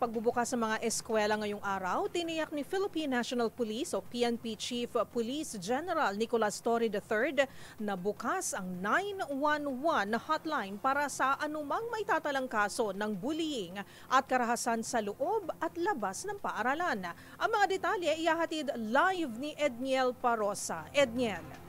pagbubukas sa mga eskwela ngayong araw, tiniyak ni Philippine National Police o PNP Chief Police General Nicolas Torre III na bukas ang 911 hotline para sa anumang maitatalang kaso ng bullying at karahasan sa loob at labas ng paaralan. Ang mga detalye ihahatid live ni Edniel Parosa. Edniel.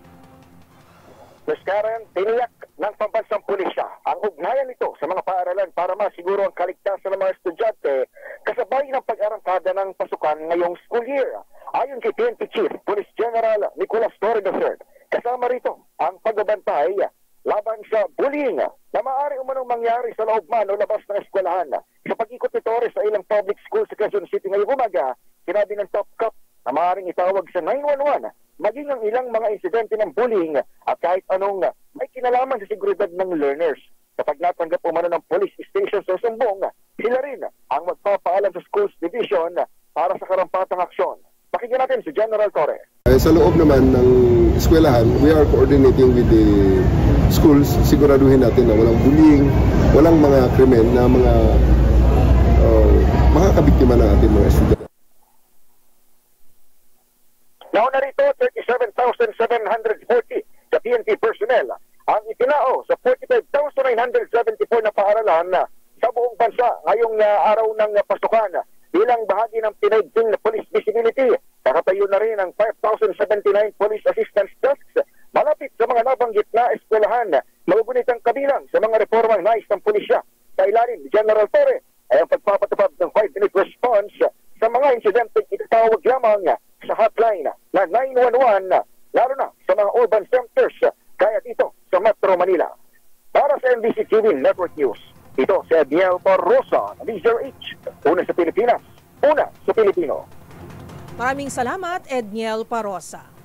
Ms. Karen, tiniyak ng pambansang pulisya ang ugnayan nito sa mga paaralan para masiguro ang kaligtasan ng mga estudyante kasabay ng pag-arangkada ng pasukan ngayong school year. Ayon kay PNP Chief Police General Nicolas Torre III, kasama rito ang pagbabantay laban sa bullying na maaari umanong mangyari sa loob man o labas ng eskwelahan. Sa pag-ikot ni Torre sa ilang public schools sa Quezon City ngayong umaga, sinabi ng top cop na maaaring itawag sa 911 maging ang ilang mga insidente ng bullying at kahit anong may kinalaman sa seguridad ng learners. Kapag natanggap umano ng police station sa sumbong, sila rin ang magpapaalam sa schools division para sa karampatang aksyon. Pakinggan natin si General Torre. Sa loob naman ng eskwelahan, we are coordinating with the schools. Siguraduhin natin na walang bullying, walang mga krimen na mga kabiktima ng ating mga estudyante. Nauna rito, 37,740 sa PNP personnel ang itinao sa 45,974 na paaralan sa buong bansa ngayong araw ng pasukan. Bilang bahagi ng pinaigting na police visibility, nakatayo na rin ang 5,079 police assistance desks malapit sa mga nabanggit na eskwelahan. Magugunit ang kabilang sa mga reformang nais ng pulisya. Sa ilalim ni General Torre ay ang pagpapatupad ng 5-minute response sa mga insidente itatawag lamang sa hotline na 911, lalo na sa mga urban centers kaya dito sa Metro Manila. Para sa NBC TV Network News, ito si Edniel Parosa ng DZRH. Una sa Pilipinas, una sa Pilipino. Maraming salamat, Edniel Parosa.